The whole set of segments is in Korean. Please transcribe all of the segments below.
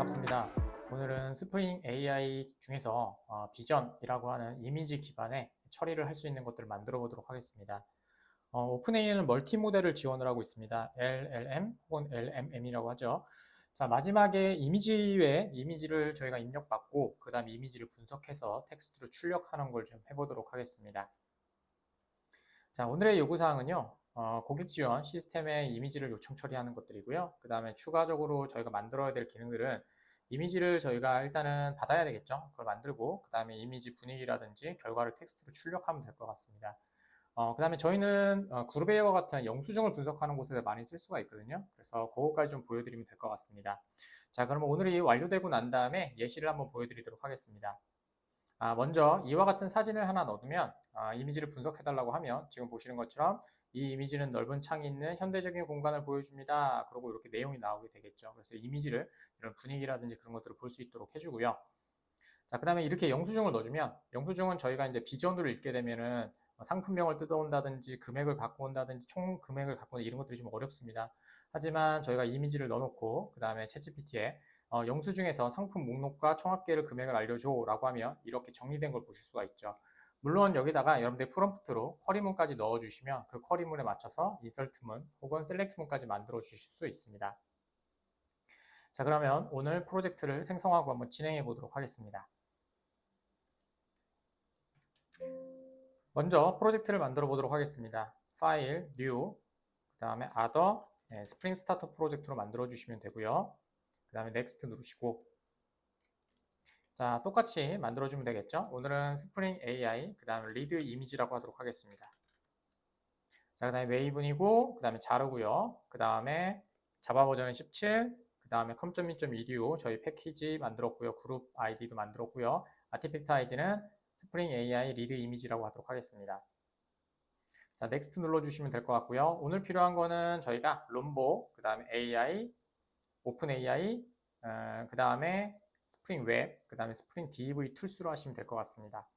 반갑습니다. 오늘은 스프링 AI 중에서 비전이라고 하는 이미지 기반의 처리를 할 수 있는 것들을 만들어 보도록 하겠습니다. 오픈AI는 멀티 모델을 지원을 하고 있습니다. LLM 혹은 LMM이라고 하죠. 자, 마지막에 이미지 외에 이미지를 저희가 입력받고 그 다음 이미지를 분석해서 텍스트로 출력하는 걸 좀 해보도록 하겠습니다. 자, 오늘의 요구사항은요. 고객 지원 시스템에 이미지를 요청 처리하는 것들이고요. 그 다음에 추가적으로 저희가 만들어야 될 기능들은 이미지를 저희가 일단은 받아야 되겠죠. 그걸 만들고 그 다음에 이미지 분위기라든지 결과를 텍스트로 출력하면 될 것 같습니다. 그 다음에 저희는 그룹에어와 같은 영수증을 분석하는 곳에 많이 쓸 수가 있거든요. 그래서 그것까지 좀 보여드리면 될 것 같습니다. 자, 그러면 오늘이 완료되고 난 다음에 예시를 한번 보여드리도록 하겠습니다. 먼저 이와 같은 사진을 하나 넣어두면 이미지를 분석해달라고 하면 지금 보시는 것처럼 이 이미지는 넓은 창이 있는 현대적인 공간을 보여줍니다. 그리고 이렇게 내용이 나오게 되겠죠. 그래서 이미지를 이런 분위기라든지 그런 것들을 볼 수 있도록 해주고요. 자, 그 다음에 이렇게 영수증을 넣어주면 영수증은 저희가 이제 비전으로 읽게 되면은 상품명을 뜯어온다든지 금액을 갖고 온다든지 총 금액을 갖고 온다 이런 것들이 좀 어렵습니다. 하지만 저희가 이미지를 넣어놓고 그 다음에 챗GPT에 영수증에서 상품 목록과 총합계를 금액을 알려줘 라고 하면 이렇게 정리된 걸 보실 수가 있죠. 물론 여기다가 여러분들 프롬프트로 쿼리문까지 넣어주시면 그 쿼리문에 맞춰서 인설트문 혹은 셀렉트문까지 만들어 주실 수 있습니다. 자, 그러면 오늘 프로젝트를 생성하고 한번 진행해 보도록 하겠습니다. 먼저 프로젝트를 만들어 보도록 하겠습니다. 파일, 뉴, 그 다음에 other, 스프링 스타터 프로젝트로 만들어 주시면 되고요. 그 다음에 넥스트 누르시고 자, 똑같이 만들어주면 되겠죠. 오늘은 스프링 AI, 그 다음에 리드 이미지라고 하도록 하겠습니다. 자, 그 다음에 웨이븐이고, 그 다음에 자르고요. 그 다음에 자바 버전은 17, 그 다음에 com.me.edu 저희 패키지 만들었고요. 그룹 아이디도 만들었고요. 아티팩트 아이디는 스프링 AI 리드 이미지라고 하도록 하겠습니다. 자, 넥스트 눌러주시면 될 것 같고요. 오늘 필요한 거는 저희가 롬보, 그 다음에 AI, 오픈 AI, 그 다음에 스프링 웹, 그 다음에 스프링 DEV 툴스로 하시면 될 것 같습니다.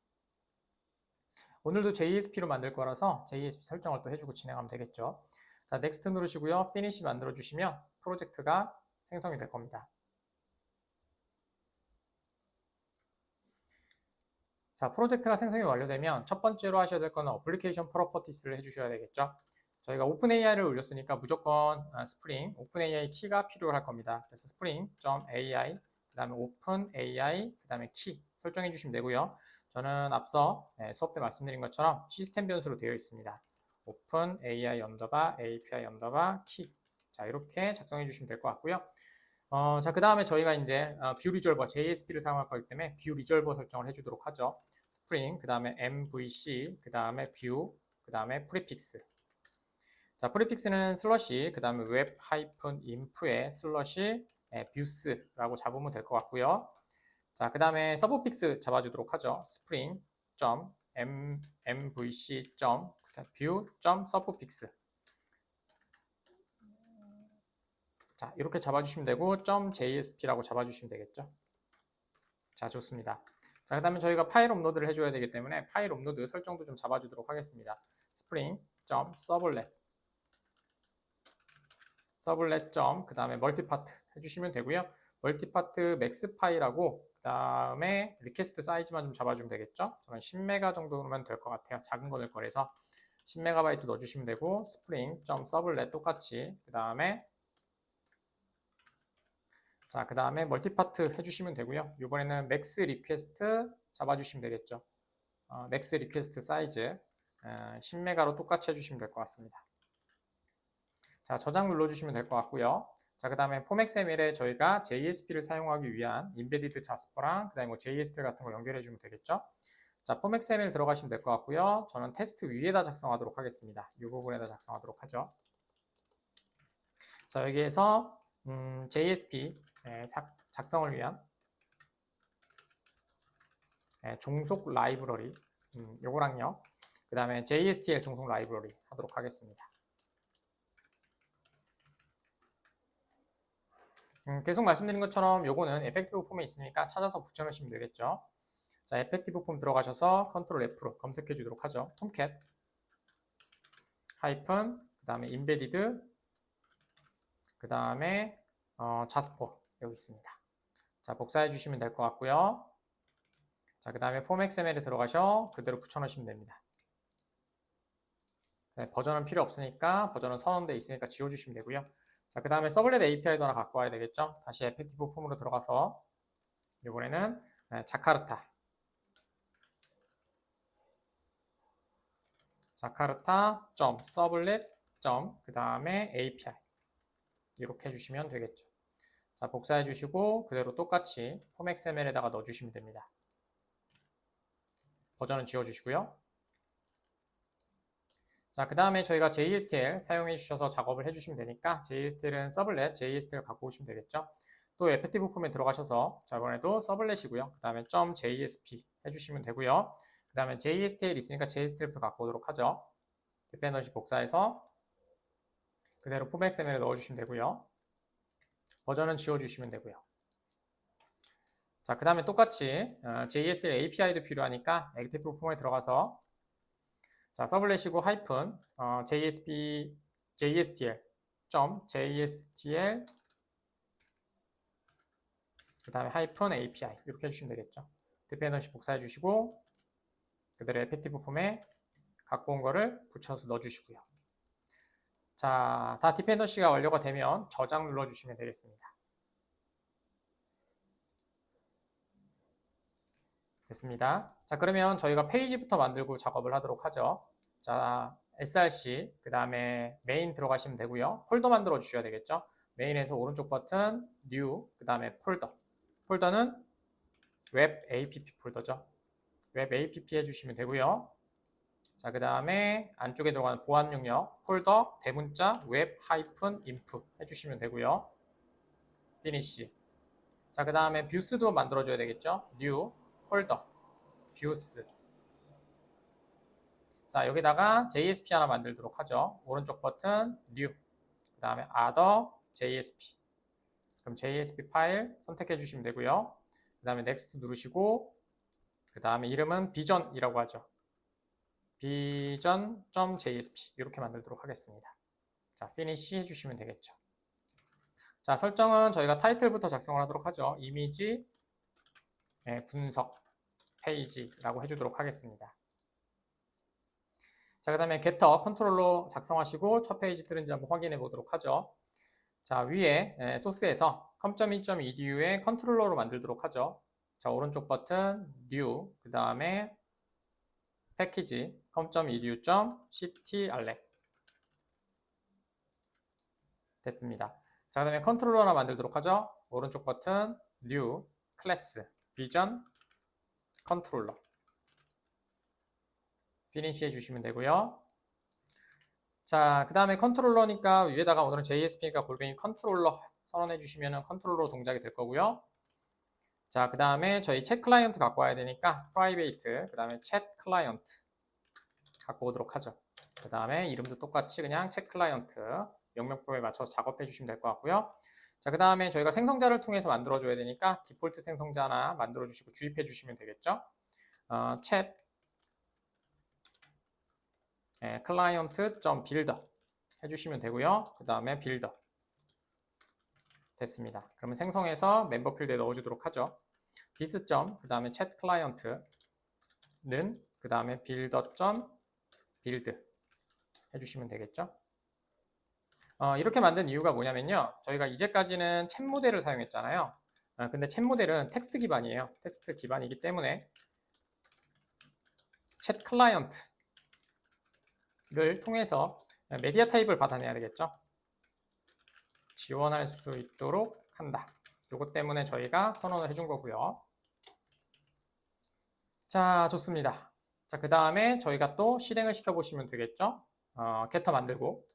오늘도 JSP로 만들 거라서 JSP 설정을 또 해주고 진행하면 되겠죠. 자, 넥스트 누르시고요. 피니시 만들어 주시면 프로젝트가 생성이 될 겁니다. 자, 프로젝트가 생성이 완료되면 첫 번째로 하셔야 될 거는 어플리케이션 프로퍼티스를 해주셔야 되겠죠. 저희가 오픈AI를 올렸으니까 무조건 스프링, 오픈AI 키가 필요할 겁니다. 그래서 spring.ai, 그 다음에 openAI, 그 다음에 키 설정해 주시면 되고요. 저는 앞서 수업 때 말씀드린 것처럼 시스템 변수로 되어 있습니다. openAI 언더바 API 언더바 키. 자, 이렇게 작성해 주시면 될 것 같고요. 자, 그 다음에 저희가 이제 뷰 리졸버 JSP를 사용할 거기 때문에 뷰 리졸버 설정을 해주도록 하죠. 스프링, 그 다음에 MVC, 그 다음에 뷰, 그 다음에 프리픽스. 자, 프리픽스는 슬러시, 그 다음에 웹 하이픈 인프에 슬러시 뷰스라고 잡으면 될 것 같고요. 자, 그 다음에 서브픽스 잡아주도록 하죠. spring mvc view 서브픽스. 자, 이렇게 잡아주시면 되고 .jsp라고 잡아주시면 되겠죠. 자, 좋습니다. 자, 그 다음에 저희가 파일 업로드를 해줘야 되기 때문에 파일 업로드 설정도 좀 잡아주도록 하겠습니다. spring.servlet 그 다음에 멀티파트 해주시면 되고요. 멀티파트 맥스 파일하고 그 다음에 리퀘스트 사이즈만 좀 잡아주면 되겠죠. 저는 10메가 정도면 될 것 같아요. 작은 거 넣을 거라서 10MB 넣어주시면 되고 spring.servlet 똑같이 그 다음에 자, 그 다음에 멀티파트 해주시면 되고요. 이번에는 맥스 리퀘스트 잡아주시면 되겠죠. 맥스 리퀘스트 사이즈 10메가로 똑같이 해주시면 될 것 같습니다. 자, 저장 눌러주시면 될 것 같고요. 자, 그 다음에 폼XML에 저희가 JSP를 사용하기 위한 인베디드 자스퍼랑 그 다음에 뭐 JST 같은 거 연결해주면 되겠죠. 자, 폼XML 들어가시면 될 것 같고요. 저는 테스트 위에다 작성하도록 하겠습니다. 이 부분에다 작성하도록 하죠. 자, 여기에서 JSP 작성을 위한 종속 라이브러리 요거랑요. 그 다음에 JSTL 종속 라이브러리 하도록 하겠습니다. 계속 말씀드린 것처럼 요거는 에펙티브 폼에 있으니까 찾아서 붙여넣으시면 되겠죠. 자, 에펙티브 폼 들어가셔서 컨트롤 F로 검색해 주도록 하죠. 톰캣 하이픈 그 다음에 인베디드 그 다음에 자스퍼 여기 있습니다. 자, 복사해 주시면 될 것 같고요. 자, 그 다음에 폼 XML에 들어가셔 그대로 붙여넣으시면 됩니다. 네, 버전은 필요 없으니까 버전은 선언되어 있으니까 지워주시면 되고요. 자, 그 다음에 서블렛 API도 하나 갖고 와야 되겠죠. 다시 에펙티브 폼으로 들어가서 이번에는 자카르타.서블렛. 그 다음에 API 이렇게 해주시면 되겠죠. 자, 복사해 주시고 그대로 똑같이 폼 XML에다가 넣어주시면 됩니다. 버전은 지워주시고요. 자, 그 다음에 저희가 JSTL 사용해 주셔서 작업을 해주시면 되니까 JSTL은 서블렛 JSTL 갖고 오시면 되겠죠. 또 에펙티브 폼에 들어가셔서 자, 이번에도 서블렛이고요. 그 다음에 .jsp 해주시면 되고요. 그 다음에 JSTL 있으니까 JSTL부터 갖고 오도록 하죠. 디펜던시 복사해서 그대로 폼 XML에 넣어주시면 되고요. 버전은 지워주시면 되고요. 자, 그 다음에 똑같이 JSTL API도 필요하니까 에펙티브 폼에 들어가서 자, 서블렛이고 하이픈 JSTL 그 다음에 하이픈 API 이렇게 해주시면 되겠죠. 디펜던시 복사해 주시고 그대로 에펙티브 폼에 갖고 온 거를 붙여서 넣어주시고요. 자, 다 디펜던시가 완료가 되면 저장 눌러주시면 되겠습니다. 됐습니다. 자, 그러면 저희가 페이지부터 만들고 작업을 하도록 하죠. 자, src 그 다음에 메인 들어가시면 되고요. 폴더 만들어 주셔야 되겠죠. 메인에서 오른쪽 버튼 new 그 다음에 폴더는 웹 app 폴더죠. 웹 app 해주시면 되고요. 자, 그 다음에 안쪽에 들어가는 보안 용역 폴더 대문자 웹-inf 해주시면 되고요. finish. 자, 그 다음에 뷰스도 만들어줘야 되겠죠. new 폴더 뷰스. 자, 여기다가 JSP 하나 만들도록 하죠. 오른쪽 버튼 new 그 다음에 other JSP. 그럼 JSP 파일 선택해 주시면 되고요. 그 다음에 next 누르시고 그 다음에 이름은 비전이라고 하죠. 비전.jsp 이렇게 만들도록 하겠습니다. 자, finish 해주시면 되겠죠. 자, 설정은 저희가 타이틀부터 작성을 하도록 하죠. 이미지 분석 페이지라고 해주도록 하겠습니다. 자, 그 다음에 getter 컨트롤러 작성하시고 첫 페이지 뜨는지 한번 확인해 보도록 하죠. 자, 위에 소스에서 com.2.edu의 컨트롤러로 만들도록 하죠. 자, 오른쪽 버튼 new 그 다음에 패키지 com.edu.ctrlab 됐습니다. 자, 그 다음에 컨트롤러 하나 만들도록 하죠. 오른쪽 버튼 new 클래스 비전 컨트롤러 피니시 해주시면 되고요. 자, 그 다음에 컨트롤러니까 위에다가 오늘은 JSP니까 골뱅이 컨트롤러 선언해 주시면 컨트롤러 동작이 될 거고요. 자, 그 다음에 저희 챗 클라이언트 갖고 와야 되니까 private 그 다음에 챗 클라이언트 갖고 오도록 하죠. 그 다음에 이름도 똑같이 그냥 챗 클라이언트 명명법에 맞춰서 작업해 주시면 될 것 같고요. 자, 그 다음에 저희가 생성자를 통해서 만들어 줘야 되니까 디폴트 생성자 하나 만들어 주시고 주입해 주시면 되겠죠. 챗 client.builder 해주시면 되고요. 그 다음에 builder 됐습니다. 그러면 생성해서 멤버 필드에 넣어주도록 하죠. this. 그 다음에 chat client는 그 다음에 builder.build 해주시면 되겠죠. 이렇게 만든 이유가 뭐냐면요. 저희가 이제까지는 챗 모델을 사용했잖아요. 근데 챗 모델은 텍스트 기반이에요. 텍스트 기반이기 때문에 챗 클라이언트를 통해서 메디아 타입을 받아내야 되겠죠. 지원할 수 있도록 한다. 이것 때문에 저희가 선언을 해준 거고요. 자, 좋습니다. 자, 그 다음에 저희가 또 실행을 시켜보시면 되겠죠. getter 만들고.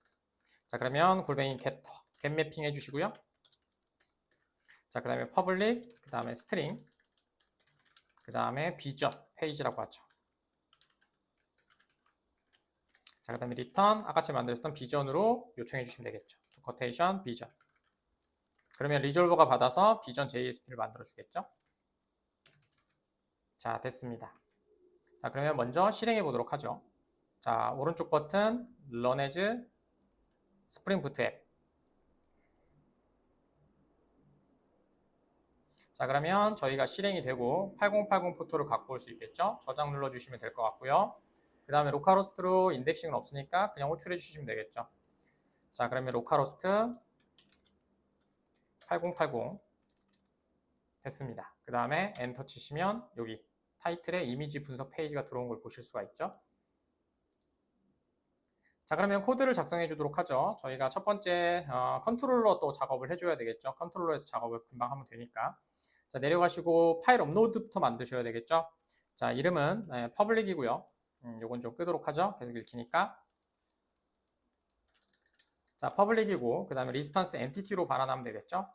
자, 그러면 골뱅이 getter, get 매핑 해주시고요. 자, 그 다음에 public, 그 다음에 string, 그 다음에 비전, 페이지라고 하죠. 자, 그 다음에 return, 아까처럼 만들었던 비전으로 요청해 주시면 되겠죠. quotation, 비전. 그러면 리졸버가 받아서 비전 JSP를 만들어 주겠죠. 자, 됐습니다. 자, 그러면 먼저 실행해 보도록 하죠. 자, 오른쪽 버튼 run as Spring Boot 앱. 자, 그러면 저희가 실행이 되고 8080 포토를 갖고 올 수 있겠죠? 저장 눌러주시면 될 것 같고요. 그 다음에 로컬호스트로 인덱싱은 없으니까 그냥 호출해 주시면 되겠죠. 자, 그러면 로컬호스트 8080 됐습니다. 그 다음에 엔터 치시면 여기 타이틀에 이미지 분석 페이지가 들어온 걸 보실 수가 있죠. 자, 그러면 코드를 작성해 주도록 하죠. 저희가 첫 번째 컨트롤러 또 작업을 해줘야 되겠죠. 컨트롤러에서 작업을 금방 하면 되니까. 자, 내려가시고 파일 업로드부터 만드셔야 되겠죠. 자, 이름은 퍼블릭이고요. 요건 좀 끄도록 하죠. 계속 읽히니까. 자, 퍼블릭이고 그 다음에 리스판스 엔티티로 발환하면 되겠죠.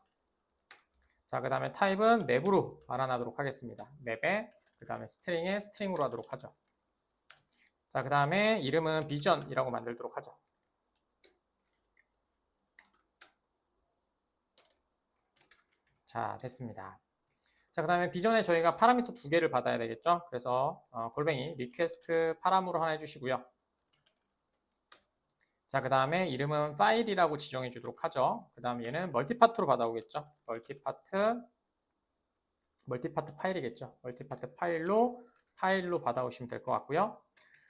자, 그 다음에 타입은 맵으로 발환하도록 하겠습니다. 맵에 그 다음에 스트링에 스트링으로 하도록 하죠. 자, 그 다음에 이름은 비전이라고 만들도록 하죠. 자, 됐습니다. 자, 그 다음에 비전에 저희가 파라미터 2개를 받아야 되겠죠. 그래서 골뱅이 리퀘스트 파람으로 하나 해주시고요. 자, 그 다음에 이름은 파일이라고 지정해 주도록 하죠. 그 다음에 얘는 멀티파트로 받아오겠죠. 멀티파트 파일이겠죠. 멀티파트 파일로 받아오시면 될 것 같고요.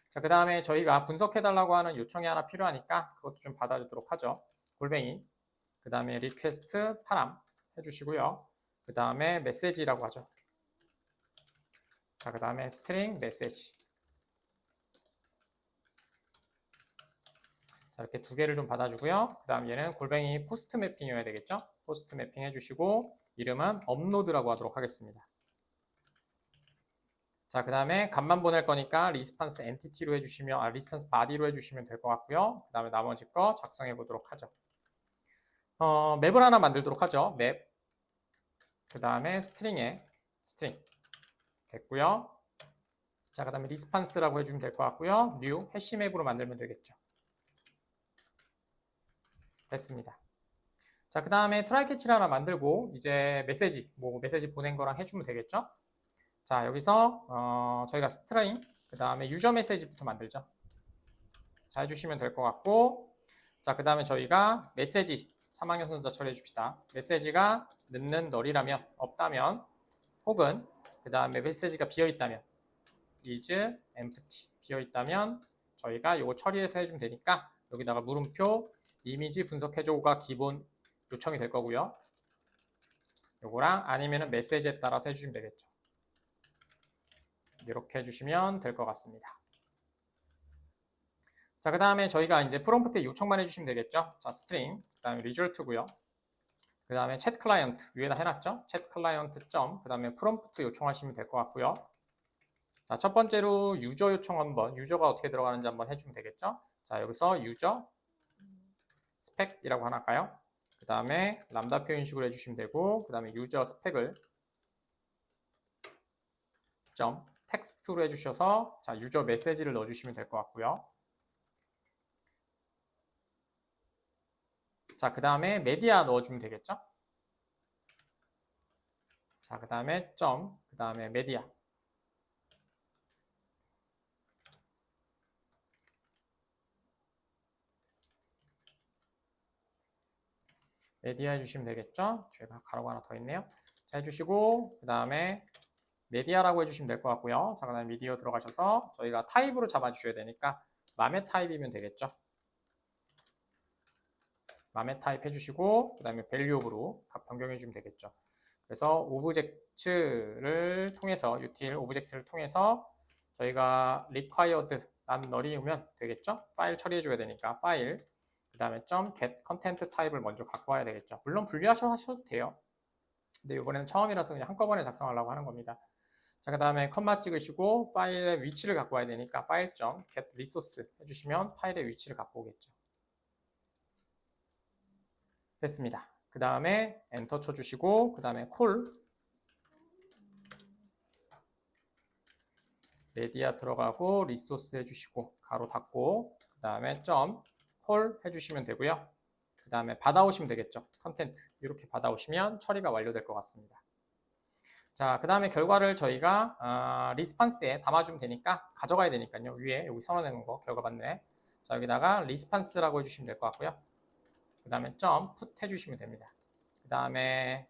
자, 그 다음에 저희가 분석해달라고 하는 요청이 하나 필요하니까 그것도 좀 받아주도록 하죠. 골뱅이. 그 다음에 리퀘스트 파람 해주시고요. 그 다음에 메시지라고 하죠. 자, 그 다음에 스트링 메시지. 자, 이렇게 2개를 좀 받아주고요. 그 다음 얘는 골뱅이 포스트 매핑이어야 되겠죠. 포스트 매핑 해주시고 이름은 업로드라고 하도록 하겠습니다. 자, 그 다음에 값만 보낼 거니까 리스판스 엔티티로 해주시면, 리스판스 바디로 해주시면 될 것 같고요. 그 다음에 나머지 거 작성해 보도록 하죠. 맵을 하나 만들도록 하죠. 맵. 그 다음에 스트링에 스트링. 됐고요. 자, 그 다음에 리스판스라고 해주면 될 것 같고요. 뉴 해시맵으로 만들면 되겠죠. 됐습니다. 자, 그 다음에 트라이 캐치를 하나 만들고 이제 메시지 보낸 거랑 해주면 되겠죠. 자, 여기서 저희가 스트링 그 다음에 유저 메시지부터 만들죠. 자, 해주시면 될 것 같고, 자, 그 다음에 저희가 메시지 3학년 선자 처리해 줍시다. 메시지가 늦는 널이라면, 없다면, 혹은 그 다음에 메시지가 비어 있다면 is empty 비어 있다면 저희가 요거 처리해서 해주면 되니까 여기다가 물음표 이미지 분석해줘가 기본 요청이 될 거고요. 요거랑 아니면은 메시지에 따라서 해주시면 되겠죠. 이렇게 해주시면 될 것 같습니다. 자, 그 다음에 저희가 이제 프롬프트에 요청만 해주시면 되겠죠. 자, 스트링, 그 다음에 리졸트고요. 그 다음에 챗 클라이언트 위에다 해놨죠. 챗 클라이언트 점, 그 다음에 프롬프트 요청하시면 될 것 같고요. 자, 첫 번째로 유저 요청 한번, 유저가 어떻게 들어가는지 한번 해주면 되겠죠. 자, 여기서 유저 스펙이라고 하나 할까요? 그 다음에 람다 표현식으로 해주시면 되고, 그 다음에 유저 스펙을 점 텍스트로 해주셔서 자, 유저 메시지를 넣어주시면 될 것 같고요. 자, 그 다음에 메디아 넣어주면 되겠죠. 자, 그 다음에 점, 그 다음에 메디아. 메디아 해주시면 되겠죠. 뒤에 가로가 하나 더 있네요. 자, 해주시고 그 다음에 메디아라고 해주시면 될 것 같고요. 자, 그 다음에 미디어 들어가셔서 저희가 타입으로 잡아주셔야 되니까 맘에 타입이면 되겠죠. 맘에 타입 해주시고 그 다음에 밸류업으로 변경해 주면 되겠죠. 그래서 오브젝트를 통해서 util 오브젝트를 통해서 저희가 required 라는 널이면 되겠죠. 파일 처리해 줘야 되니까 파일 그 다음에 .get content 타입을 먼저 갖고 와야 되겠죠. 물론 분리하셔도 돼요. 근데 이번에는 처음이라서 그냥 한꺼번에 작성하려고 하는 겁니다. 자, 그 다음에 컴마 찍으시고 파일의 위치를 갖고 와야 되니까 파일 .get resource 해주시면 파일의 위치를 갖고 오겠죠. 됐습니다. 그 다음에 엔터 쳐주시고 그 다음에 콜 메디아 들어가고 리소스 해주시고 가로 닫고 그 다음에 콜 해주시면 되고요. 그 다음에 받아오시면 되겠죠. 컨텐트 이렇게 받아오시면 처리가 완료될 것 같습니다. 자, 그 다음에 결과를 저희가 리스판스에 담아주면 되니까 가져가야 되니까요. 위에 여기 선언해 거 결과 받네. 자, 여기다가 리스판스라고 해주시면 될 것 같고요. 그 다음에 풋 해주시면 됩니다. 그 다음에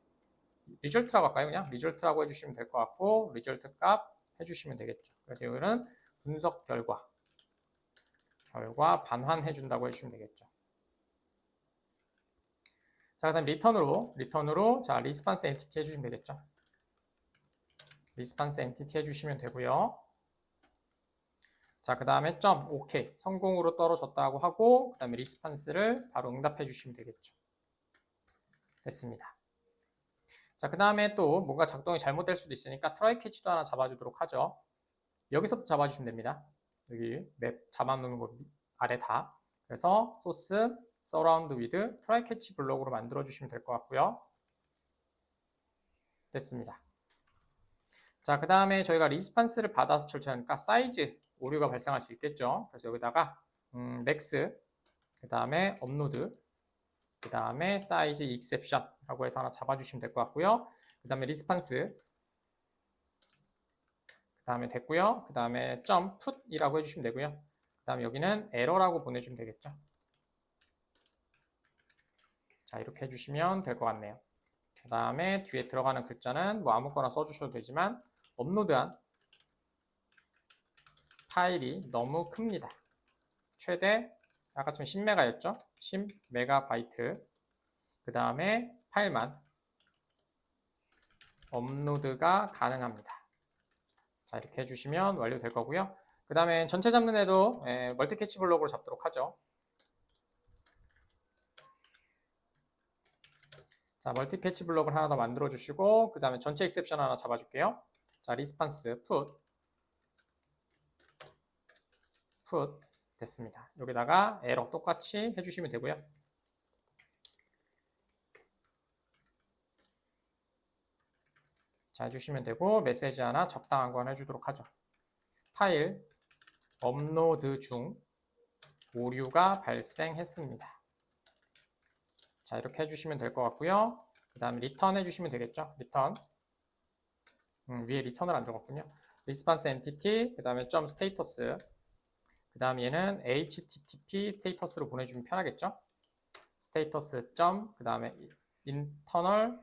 리절트라고 할까요? 그냥 리절트라고 해주시면 될 것 같고 리절트 값 해주시면 되겠죠. 그래서 이거는 분석 결과 반환해 준다고 해주시면 되겠죠. 자, 그다음 리턴으로 자 리스판스 엔티티 해주시면 되겠죠. 리스판스 엔티티 해주시면 되고요. 자, 그 다음에 점 오케이 성공으로 떨어졌다고 하고 그 다음에 리스판스를 바로 응답해 주시면 되겠죠. 됐습니다. 자, 그 다음에 또 뭔가 작동이 잘못될 수도 있으니까 트라이 캐치도 하나 잡아주도록 하죠. 여기서부터 잡아주시면 됩니다. 여기 맵 잡아놓는 거 아래 다. 그래서 소스 서라운드 위드 트라이 캐치 블록으로 만들어 주시면 될 것 같고요. 됐습니다. 자, 그 다음에 저희가 리스판스를 받아서 설치하니까 사이즈 오류가 발생할 수 있겠죠. 그래서 여기다가 맥스, 그 다음에 업로드, 그 다음에 사이즈 익셉션라고 해서 하나 잡아주시면 될 것 같고요. 그 다음에 리스판스, 그 다음에 됐고요. 그 다음에 점 풋이라고 해주시면 되고요. 그 다음에 여기는 에러라고 보내주면 되겠죠. 자, 이렇게 해주시면 될 것 같네요. 그 다음에 뒤에 들어가는 글자는 뭐 아무거나 써주셔도 되지만 업로드한 파일이 너무 큽니다. 최대 아까처럼 10메가였죠? 10메가바이트. 그 다음에 파일만 업로드가 가능합니다. 자, 이렇게 해주시면 완료될 거고요. 그 다음에 전체 잡는 애도 멀티 캐치 블록으로 잡도록 하죠. 자, 멀티 캐치 블록을 하나 더 만들어 주시고 그 다음에 전체 익셉션 하나 잡아줄게요. 자, 리스판스 풋 됐습니다. 여기다가 에러 똑같이 해주시면 되고요. 자, 해주시면 되고 메시지 하나 적당한 건 해주도록 하죠. 파일 업로드 중 오류가 발생했습니다. 자, 이렇게 해주시면 될 것 같고요. 그 다음에 리턴 해주시면 되겠죠. 리턴 위에 리턴을 안 적었군요. 리스판스 엔티티 그 다음에 점 스테이터스 그 다음 얘는 http 스테이터스로 보내주면 편하겠죠. 스테이터스 점 그 다음에 인터널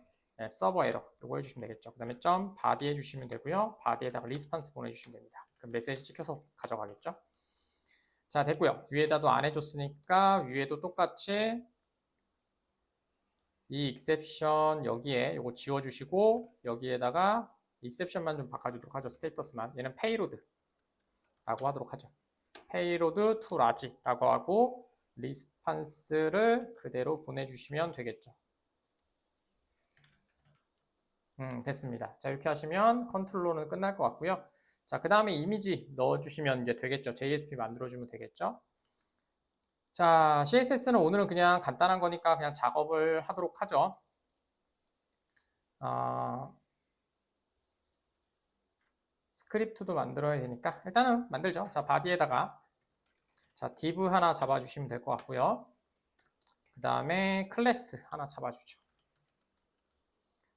서버 에러 이거 해주시면 되겠죠. 그 다음에 점 바디 해주시면 되고요. 바디에다가 리스판스 보내주시면 됩니다. 그럼 메시지 찍혀서 가져가겠죠. 자, 됐고요. 위에다도 안 해줬으니까 위에도 똑같이 이 익셉션 여기에 이거 지워주시고 여기에다가 익셉션만 좀 바꿔주도록 하죠. 스테이터스만. 얘는 페이로드라고 하도록 하죠. 페이로드 투 라지라고 하고 리스판스를 그대로 보내주시면 되겠죠. 됐습니다. 자, 이렇게 하시면 컨트롤로는 끝날 것 같고요. 자, 그 다음에 이미지 넣어주시면 이제 되겠죠. JSP 만들어주면 되겠죠. 자, CSS는 오늘은 그냥 간단한 거니까 그냥 작업을 하도록 하죠. 스크립트도 만들어야 되니까 일단은 만들죠. 자, 바디에다가 자, div 하나 잡아주시면 될 것 같고요. 그 다음에 클래스 하나 잡아주죠.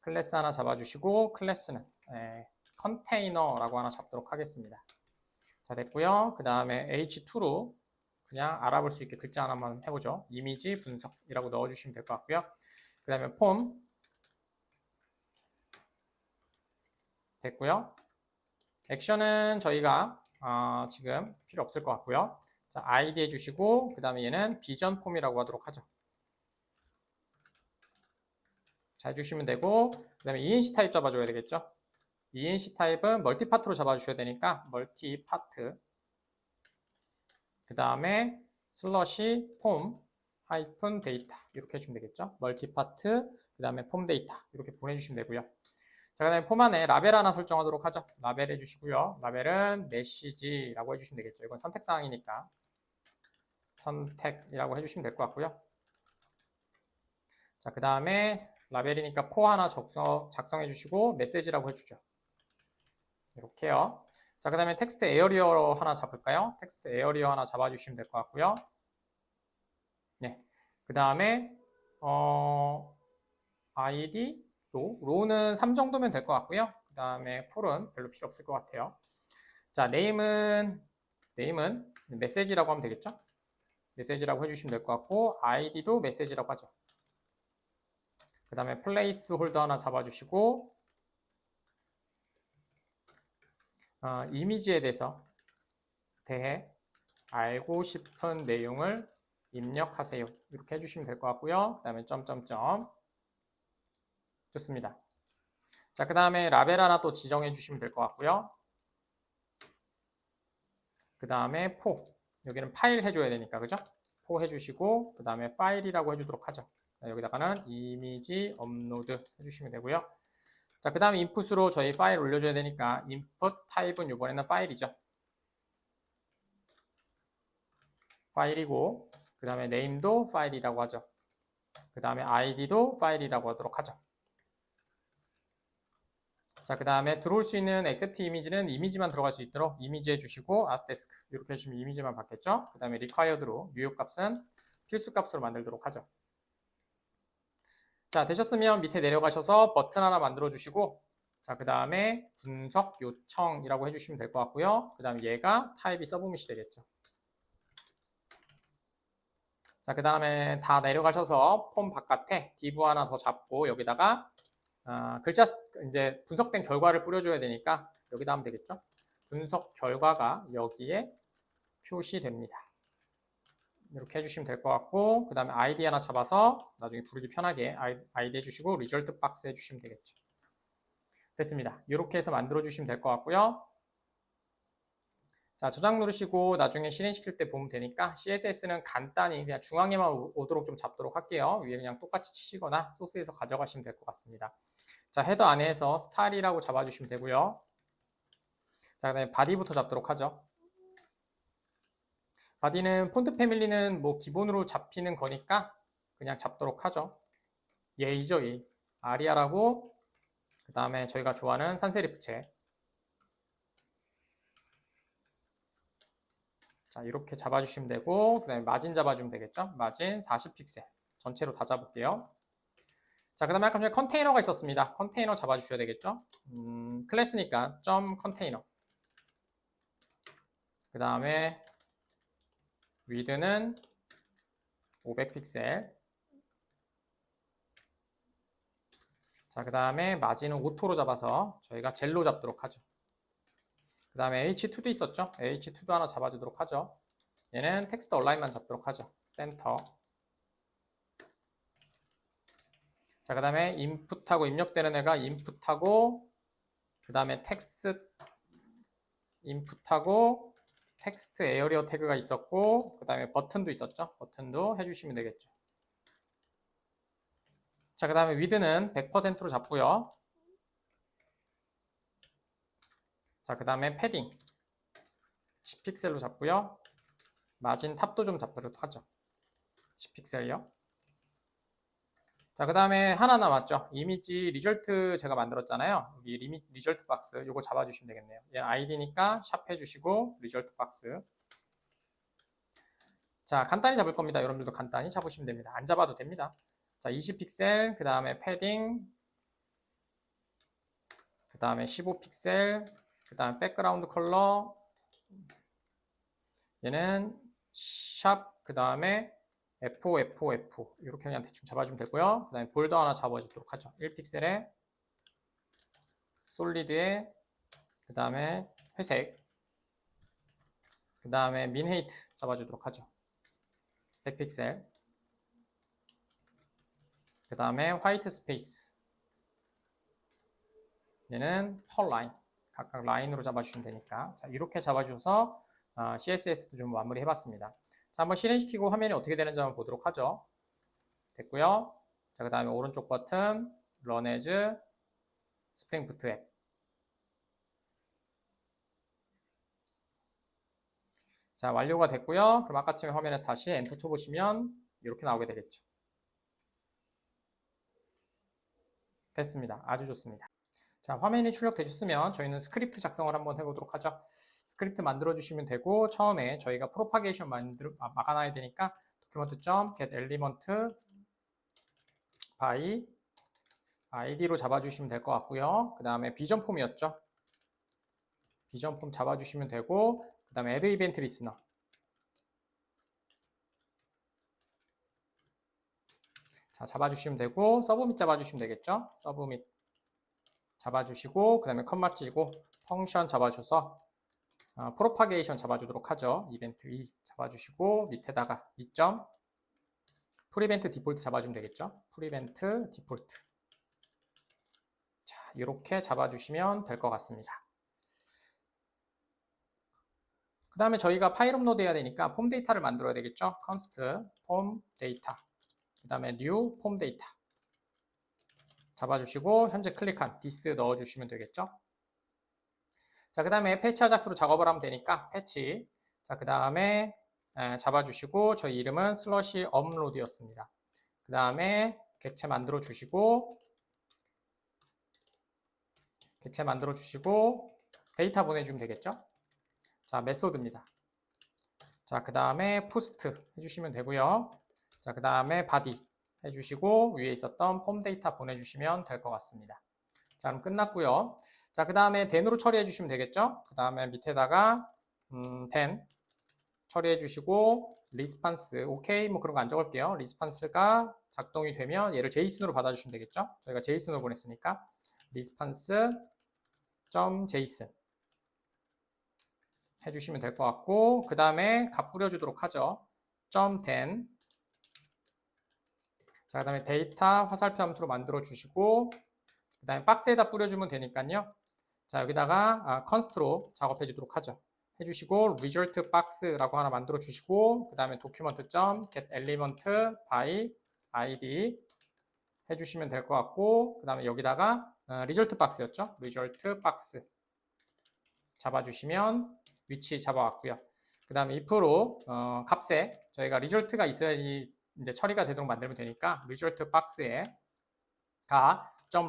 클래스 하나 잡아주시고 클래스는 컨테이너라고 하나 잡도록 하겠습니다. 자, 됐고요. 그 다음에 h2로 그냥 알아볼 수 있게 글자 하나만 해보죠. 이미지 분석이라고 넣어주시면 될 것 같고요. 그 다음에 폼 됐고요. 액션은 저희가 지금 필요 없을 것 같고요. 자, ID 해주시고 그 다음에 얘는 비전 폼이라고 하도록 하죠. 자, 해주시면 되고 그 다음에 ENC 타입 잡아줘야 되겠죠. ENC 타입은 멀티파트로 잡아주셔야 되니까 멀티파트 그 다음에 슬러시 폼 하이픈 데이터 이렇게 해주면 되겠죠. 멀티파트 그 다음에 폼 데이터 이렇게 보내주시면 되고요. 자, 그 다음에 폼 안에 라벨 하나 설정하도록 하죠. 라벨 해주시고요. 라벨은 메시지라고 해주시면 되겠죠. 이건 선택사항이니까 선택이라고 해주시면 될 것 같고요. 자, 그 다음에 라벨이니까 포 하나 작성해 주시고 메시지라고 해주죠. 이렇게요. 자, 그 다음에 텍스트 에어리어 하나 잡을까요? 텍스트 에어리어 하나 잡아주시면 될 것 같고요. 네. 그 다음에 ID 로우는 3 정도면 될 것 같고요. 그 다음에 콜은 별로 필요 없을 것 같아요. 자, 네임은 메시지라고 하면 되겠죠? 메시지라고 해주시면 될 것 같고 ID도 메시지라고 하죠. 그 다음에 플레이스 홀더 하나 잡아주시고 이미지에 대해 알고 싶은 내용을 입력하세요. 이렇게 해주시면 될 것 같고요. 그 다음에 점점점. 좋습니다. 자, 그 다음에 라벨 하나 또 지정해 주시면 될 것 같고요. 그 다음에 여기는 파일 해줘야 되니까, 그죠? 해주시고, 그 다음에 파일이라고 해주도록 하죠. 여기다가는 이미지 업로드 해주시면 되고요. 자, 그 다음에 인풋으로 저희 파일 올려줘야 되니까 인풋 타입은 이번에는 파일이죠. 파일이고, 그 다음에 네임도 파일이라고 하죠. 그 다음에 아이디도 파일이라고 하도록 하죠. 자, 그 다음에 들어올 수 있는 accept 이미지는 이미지만 들어갈 수 있도록 이미지 해주시고 asterisk 이렇게 해주시면 이미지만 받겠죠. 그 다음에 required로 뉴욕 값은 필수 값으로 만들도록 하죠. 자, 되셨으면 밑에 내려가셔서 버튼 하나 만들어 주시고, 자, 그 다음에 분석 요청이라고 해주시면 될 것 같고요. 그 다음에 얘가 타입이 서브밋이 되겠죠. 자, 그 다음에 다 내려가셔서 폼 바깥에 div 하나 더 잡고 여기다가 글자 이제 분석된 결과를 뿌려줘야 되니까 여기다 하면 되겠죠. 분석 결과가 여기에 표시됩니다. 이렇게 해주시면 될 것 같고, 그 다음에 아이디 하나 잡아서 나중에 부르기 편하게 아이디 해주시고 리절트 박스 해주시면 되겠죠. 됐습니다. 이렇게 해서 만들어 주시면 될 것 같고요. 자, 저장 누르시고 나중에 실행시킬 때 보면 되니까 CSS는 간단히 그냥 중앙에만 오도록 좀 잡도록 할게요. 위에 그냥 똑같이 치시거나 소스에서 가져가시면 될 것 같습니다. 자, 헤더 안에서 스타일이라고 잡아주시면 되고요. 자, 그 다음에 바디부터 잡도록 하죠. 바디는 폰트 패밀리는 뭐 기본으로 잡히는 거니까 그냥 잡도록 하죠. 예이죠, 예. 아리아라고, 그 다음에 저희가 좋아하는 산세리프체. 자, 이렇게 잡아주시면 되고, 그 다음에 마진 잡아주면 되겠죠? 마진 40픽셀. 전체로 다 잡을게요. 자, 그 다음에 아까 전에 컨테이너가 있었습니다. 컨테이너 잡아주셔야 되겠죠? 클래스니까 점 컨테이너. 그 다음에 위드는 500픽셀. 자, 그 다음에 마진은 오토로 잡아서 저희가 젤로 잡도록 하죠. 그 다음에 H2도 있었죠? H2도 하나 잡아주도록 하죠. 얘는 텍스트 얼라인만 잡도록 하죠. 센터. 자, 그 다음에 인풋하고 입력되는 애가 인풋하고, 그 다음에 인풋하고 텍스트 에어리어 태그가 있었고, 그 다음에 버튼도 있었죠. 버튼도 해주시면 되겠죠. 자, 그 다음에 위드는 100%로 잡고요. 자, 그 다음에 패딩 10픽셀로 잡고요. 마진 탑도 좀 잡도록 하죠. 10픽셀요. 자, 그 다음에 하나 남았죠. 이미지 리절트 제가 만들었잖아요. 여기 리절트 박스 요거 잡아주시면 되겠네요. 얘는 아이디니까 샵 해주시고 리절트 박스. 자, 간단히 잡을 겁니다. 여러분들도 간단히 잡으시면 됩니다. 안 잡아도 됩니다. 자, 20픽셀, 그 다음에 패딩, 그 다음에 15픽셀, 그 다음에 백그라운드 컬러, 얘는 샵, 그 다음에 F5 이렇게 그냥 대충 잡아주면 되고요. 그 다음에 볼더 하나 잡아주도록 하죠. 1픽셀에 솔리드에 그 다음에 회색, 그 다음에 민 헤이트 잡아주도록 하죠. 100픽셀, 그 다음에 화이트 스페이스, 얘는 펄 라인, 각각 라인으로 잡아주시면 되니까. 자, 이렇게 잡아주셔서 CSS도 좀 마무리 해봤습니다. 자, 한번 실행시키고 화면이 어떻게 되는지 한번 보도록 하죠. 됐고요. 자, 그 다음에 오른쪽 버튼 Run as Spring Boot App. 자, 완료가 됐고요. 그럼 아까처럼 화면에서 다시 엔터 쳐보시면 이렇게 나오게 되겠죠. 됐습니다. 아주 좋습니다. 자, 화면이 출력되셨으면 저희는 스크립트 작성을 한번 해보도록 하죠. 스크립트 만들어 주시면 되고, 처음에 저희가 프로파게이션 막아놔야 되니까 document.get element by id로 잡아주시면 될 것 같고요. 그 다음에 비전 폼이었죠. 비전 폼 잡아주시면 되고, 그 다음에 add event listener. 자, 잡아주시면 되고, 서브밋 잡아주시면 되겠죠? 서브밋 잡아주시고, 그 다음에 컴마 찌고, 펑션 잡아줘서, 프로파게이션 잡아주도록 하죠. 이벤트 2 잡아주시고, 밑에다가 2점, 프리벤트 디폴트 잡아주면 되겠죠? 프리벤트 디폴트. 자, 이렇게 잡아주시면 될 것 같습니다. 그 다음에 저희가 파일 업로드 해야 되니까 폼 데이터를 만들어야 되겠죠? const 폼 데이터. 그 다음에 new 폼 데이터. 잡아주시고 현재 클릭한 this 넣어주시면 되겠죠? 자, 그 다음에 패치 아작스로 작업을 하면 되니까 패치. 자, 그 다음에 잡아주시고 저희 이름은 슬러시 업로드였습니다. 그 다음에 객체 만들어 주시고 데이터 보내주면 되겠죠? 자, 메소드입니다. 자, 그 다음에 포스트 해주시면 되고요. 자, 그 다음에 바디 해주시고 위에 있었던 폼 데이터 보내주시면 될 것 같습니다. 자, 그럼 끝났고요. 자, 그 다음에 then으로 처리해 주시면 되겠죠? 그 다음에 밑에다가 then 처리해 주시고 리스판스 오케이 뭐 그런 거 안 적을게요. 리스판스가 작동이 되면 얘를 JSON으로 받아주시면 되겠죠? 저희가 JSON으로 보냈으니까 response.json 해주시면 될 것 같고 그 다음에 값 뿌려주도록 하죠. .then 자, 그 다음에 데이터 화살표 함수로 만들어 주시고 그 다음에 박스에다 뿌려주면 되니까요. 자, 여기다가 const로 작업해 주도록 하죠. 해주시고 result box라고 하나 만들어 주시고 그 다음에 document.get element by id 해주시면 될 것 같고 그 다음에 여기다가 result box였죠. result box 잡아주시면 위치 잡아왔고요. 그 다음에 if로 값에 저희가 result가 있어야지 이제 처리가 되도록 만들면 되니까 result box에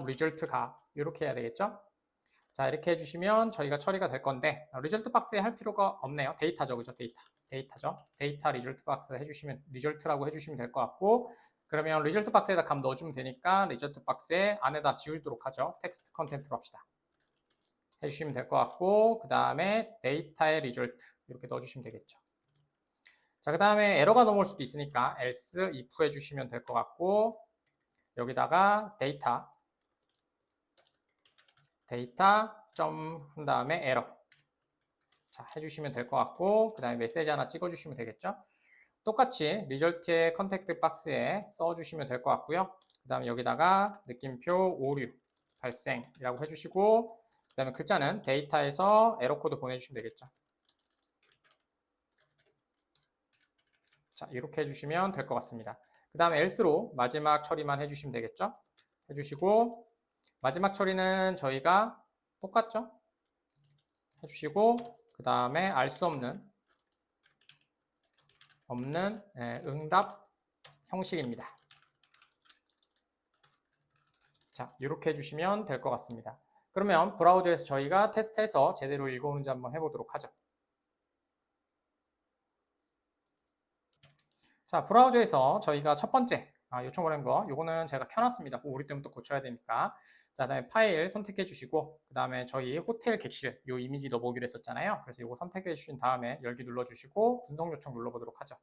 result 이렇게 해야 되겠죠. 자, 이렇게 해주시면 저희가 처리가 될 건데 result box에 할 필요가 없네요. 데이터죠, 그죠? 데이터죠. 데이터 result box 해주시면 result라고 해주시면 될 것 같고 그러면 result box에다 값 넣어주면 되니까 result box에 안에다 지우도록 하죠. 텍스트 컨텐트로 합시다. 해주시면 될 것 같고 그 다음에 데이터의 result 이렇게 넣어주시면 되겠죠. 자, 그 다음에 에러가 넘어올 수도 있으니까 else if 해주시면 될 것 같고 여기다가 데이터 한 다음에 에러 자, 해주시면 될 것 같고 그 다음에 메시지 하나 찍어주시면 되겠죠. 똑같이 리절트의 컨택트 박스에 써주시면 될 것 같고요. 그 다음에 여기다가 느낌표 오류 발생이라고 해주시고 그 다음에 글자는 데이터에서 에러 코드 보내주시면 되겠죠. 자, 이렇게 해주시면 될 것 같습니다. 그 다음에 else로 마지막 처리만 해주시면 되겠죠. 해주시고 마지막 처리는 저희가 똑같죠. 해주시고 그 다음에 알 수 없는 응답 형식입니다. 자, 이렇게 해주시면 될 것 같습니다. 그러면 브라우저에서 저희가 테스트해서 제대로 읽어오는지 한번 해보도록 하죠. 자, 브라우저에서 저희가 첫 번째 요청을 한 거, 요거는 제가 켜놨습니다. 우리 때문에 또 고쳐야 되니까. 자, 다음에 파일 선택해 주시고, 그 다음에 저희 호텔 객실, 요 이미지 넣어보기로 했었잖아요. 그래서 요거 선택해 주신 다음에 열기 눌러주시고, 분석 요청 눌러보도록 하죠.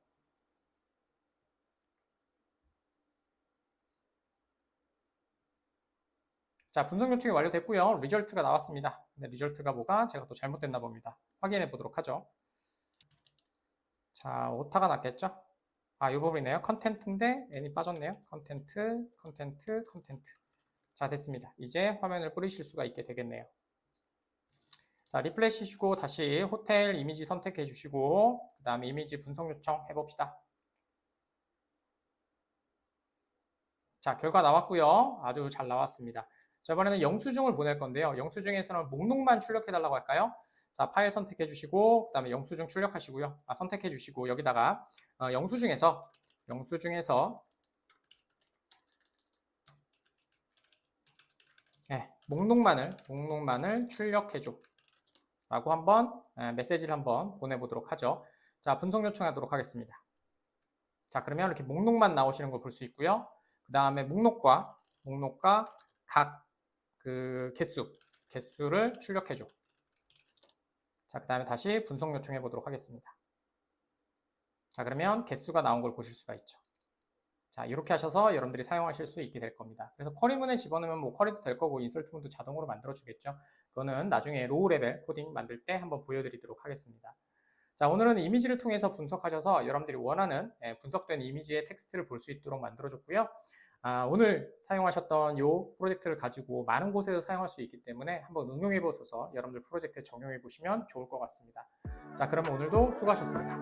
자, 분석 요청이 완료됐고요. 리절트가 나왔습니다. 근데 리절트가 뭐가 제가 또 잘못됐나 봅니다. 확인해 보도록 하죠. 자, 오타가 났겠죠? 이 부분이네요. 컨텐트인데 n이 빠졌네요. 컨텐트. 자, 됐습니다. 이제 화면을 뿌리실 수가 있게 되겠네요. 자, 리플레시 시고 다시 호텔 이미지 선택해 주시고 그 다음에 이미지 분석 요청 해봅시다. 자, 결과 나왔고요. 아주 잘 나왔습니다. 자, 이번에는 영수증을 보낼 건데요. 영수증에서는 목록만 출력해 달라고 할까요? 자, 파일 선택해 주시고 그 다음에 영수증 출력하시고요. 선택해 주시고 여기다가 영수증에서 목록만을 출력해 줘 라고 한번 메시지를 한번 보내보도록 하죠. 자, 분석 요청하도록 하겠습니다. 자, 그러면 이렇게 목록만 나오시는 걸 볼 수 있고요. 그 다음에 목록과 각 그 개수를 출력해 줘. 자, 그 다음에 다시 분석 요청해 보도록 하겠습니다. 자, 그러면 개수가 나온 걸 보실 수가 있죠. 자, 이렇게 하셔서 여러분들이 사용하실 수 있게 될 겁니다. 그래서 쿼리문에 집어넣으면 뭐 쿼리도 될 거고 인설트문도 자동으로 만들어 주겠죠. 그거는 나중에 로우 레벨 코딩 만들 때 한번 보여드리도록 하겠습니다. 자, 오늘은 이미지를 통해서 분석하셔서 여러분들이 원하는 분석된 이미지의 텍스트를 볼 수 있도록 만들어줬고요. 오늘 사용하셨던 이 프로젝트를 가지고 많은 곳에서 사용할 수 있기 때문에 한번 응용해 보셔서 여러분들 프로젝트에 적용해 보시면 좋을 것 같습니다. 자, 그러면 오늘도 수고하셨습니다.